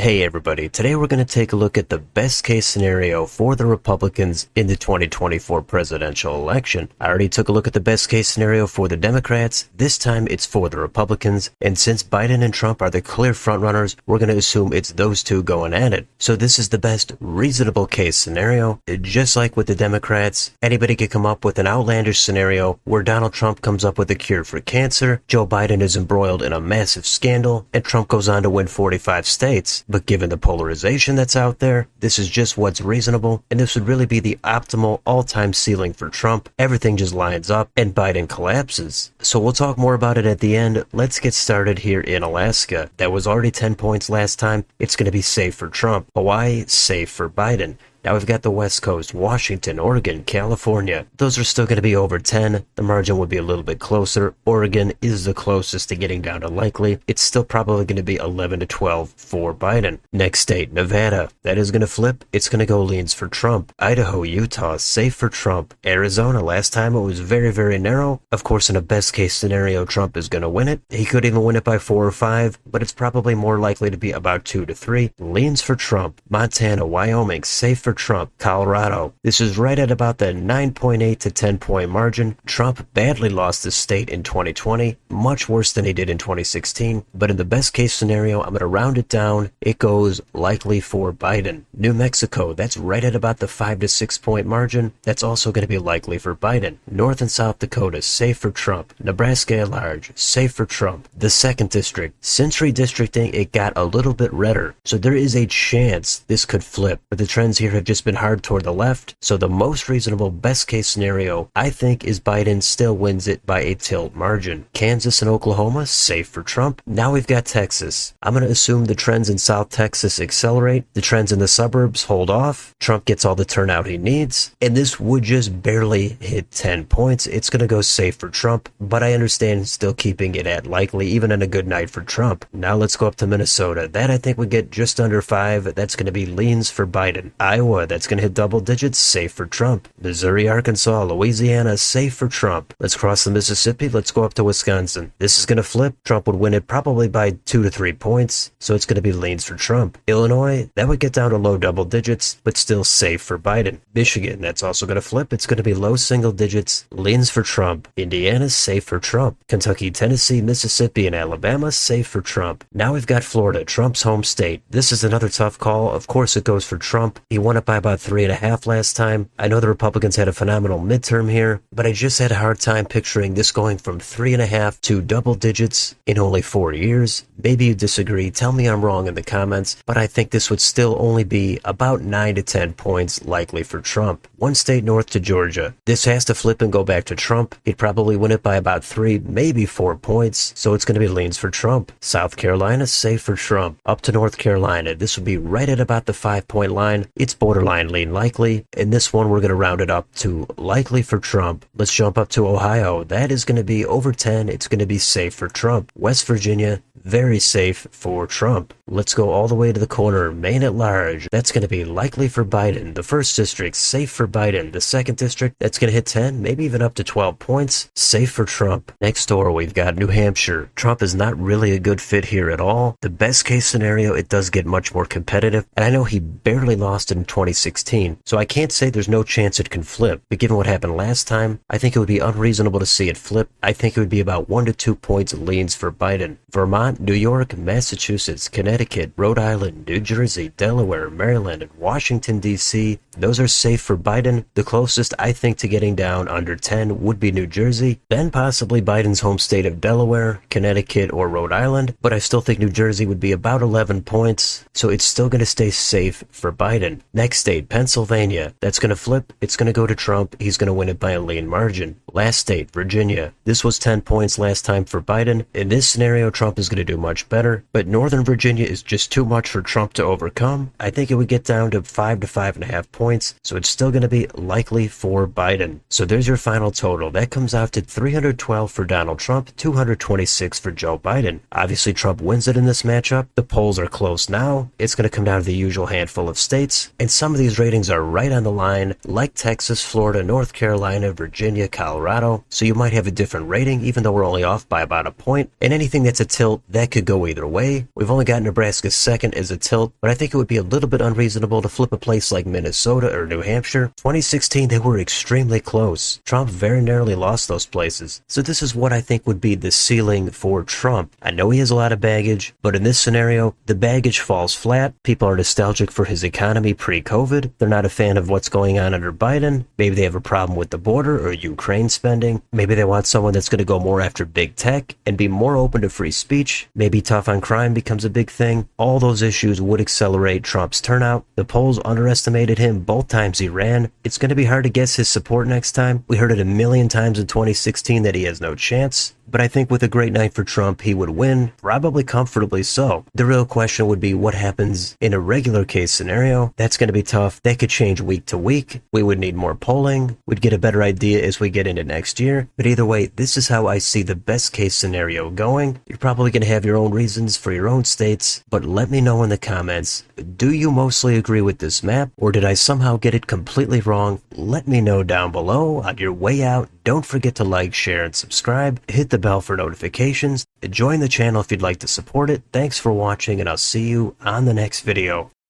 Hey everybody, today we're going to take a look at the best case scenario for the Republicans in the 2024 presidential election. I already took a look at the best case scenario for the Democrats. This time it's for the Republicans, and since Biden and Trump are the clear frontrunners, we're going to assume it's those two going at it. So this is the best reasonable case scenario. Just like with the Democrats, anybody could come up with an outlandish scenario where Donald Trump comes up with a cure for cancer, Joe Biden is embroiled in a massive scandal, and Trump goes on to win 45 states. But given the polarization that's out there, this is just what's reasonable, and this would really be the optimal all-time ceiling for Trump. Everything just lines up, and Biden collapses. So we'll talk more about it at the end. Let's get started here in Alaska. That was already 10 points last time. It's going to be safe for Trump. Hawaii, safe for Biden. Now we've got the West Coast, Washington, Oregon, California. Those are still going to be over 10. The margin would be a little bit closer. Oregon is the closest to getting down to likely. It's still probably going to be 11 to 12 for Biden. Next state, Nevada. That is going to flip. It's going to go leans for Trump. Idaho, Utah, safe for Trump. Arizona, last time it was very, very narrow. Of course, in a best case scenario, Trump is going to win it. He could even win it by 4 or 5, but it's probably more likely to be about 2 to 3. Leans for Trump. Montana, Wyoming, safe for Trump. Colorado. This is right at about the 9.8 to 10 point margin. Trump badly lost the state in 2020, much worse than he did in 2016, but in the best case scenario, I'm going to round it down. It goes likely for Biden. New Mexico, that's right at about the 5 to 6 point margin. That's also going to be likely for Biden. North and South Dakota, safe for Trump. Nebraska at large, safe for Trump. The 2nd District, since redistricting, it got a little bit redder, so there is a chance this could flip, but the trends here have just been hard toward the left, so the most reasonable best case scenario I think is Biden still wins it by a tilt margin. Kansas and Oklahoma, safe for Trump. Now we've got Texas. I'm going to assume the trends in South Texas accelerate, the trends in the suburbs hold off, Trump gets all the turnout he needs, and this would just barely hit 10 points. It's going to go safe for Trump, but I understand still keeping it at likely even on a good night for Trump. Now let's go up to Minnesota. That I think would get just under 5. That's going to be leans for Biden. Iowa, that's going to hit double digits, safe for Trump. Missouri, Arkansas, Louisiana, safe for Trump. Let's cross the Mississippi. Let's go up to Wisconsin. This is going to flip. Trump would win it probably by 2 to 3 points, so it's going to be leans for Trump. Illinois, that would get down to low double digits, but still safe for Biden. Michigan, that's also going to flip. It's going to be low single digits, leans for Trump. Indiana, safe for Trump. Kentucky, Tennessee, Mississippi, and Alabama, safe for Trump. Now we've got Florida, Trump's home state. This is another tough call. Of course it goes for Trump. He won it by about 3.5 last time. I know the Republicans had a phenomenal midterm here, but I just had a hard time picturing this going from 3.5 to double digits in only 4 years. Maybe you disagree. Tell me I'm wrong in the comments, but I think this would still only be about 9 to 10 points likely for Trump. One state north to Georgia. This has to flip and go back to Trump. He'd probably win it by about 3, maybe 4 points, so it's going to be leans for Trump. South Carolina, safe for Trump. Up to North Carolina. This would be right at about the 5-point line. It's borderline lean likely. In this one, we're going to round it up to likely for Trump. Let's jump up to Ohio. That is going to be over 10. It's going to be safe for Trump. West Virginia, very safe for Trump. Let's go all the way to the corner. Maine at large. That's going to be likely for Biden. The 1st District, safe for Biden. The 2nd District, that's going to hit 10, maybe even up to 12 points. Safe for Trump. Next door, we've got New Hampshire. Trump is not really a good fit here at all. The best case scenario, it does get much more competitive, and I know he barely lost in 2016, so I can't say there's no chance it can flip, but given what happened last time, I think it would be unreasonable to see it flip. I think it would be about 1 to 2 points leans for Biden. Vermont, New York, Massachusetts, Connecticut, Rhode Island, New Jersey, Delaware, Maryland, and Washington, D.C., those are safe for Biden. The closest I think to getting down under 10 would be New Jersey, then possibly Biden's home state of Delaware, Connecticut, or Rhode Island, but I still think New Jersey would be about 11 points, so it's still going to stay safe for Biden. Next state, Pennsylvania. That's going to flip. It's going to go to Trump. He's going to win it by a lean margin. Last state, Virginia. This was 10 points last time for Biden. In this scenario, Trump is going to do much better, but Northern Virginia is just too much for Trump to overcome. I think it would get down to 5 to 5.5 points, so it's still going to be likely for Biden. So there's your final total. That comes out to 312 for Donald Trump, 226 for Joe Biden. Obviously, Trump wins it in this matchup. The polls are close now. It's going to come down to the usual handful of states, and and some of these ratings are right on the line, like Texas, Florida, North Carolina, Virginia, Colorado, so you might have a different rating even though we're only off by about a point, and anything that's a tilt, that could go either way. We've only got Nebraska second as a tilt, but I think it would be a little bit unreasonable to flip a place like Minnesota or New Hampshire. 2016, they were extremely close. Trump very narrowly lost those places, so this is what I think would be the ceiling for Trump. I know he has a lot of baggage, but in this scenario, the baggage falls flat. People are nostalgic for his economy pre-COVID. They're not a fan of what's going on under Biden. Maybe they have a problem with the border or Ukraine spending. Maybe they want someone that's going to go more after big tech and be more open to free speech. Maybe tough on crime becomes a big thing. All those issues would accelerate Trump's turnout. The polls underestimated him both times he ran. It's going to be hard to guess his support next time. We heard it a million times in 2016 that he has no chance. But I think with a great night for Trump, he would win, probably comfortably so. The real question would be what happens in a regular case scenario. That's going to be tough. That could change week to week. We would need more polling. We'd get a better idea as we get into next year. But either way, this is how I see the best case scenario going. You're probably going to have your own reasons for your own states, but let me know in the comments. Do you mostly agree with this map, or did I somehow get it completely wrong? Let me know down below. On your way out, don't forget to like, share, and subscribe. Hit the bell for notifications. Join the channel if you'd like to support it. Thanks for watching, and I'll see you on the next video.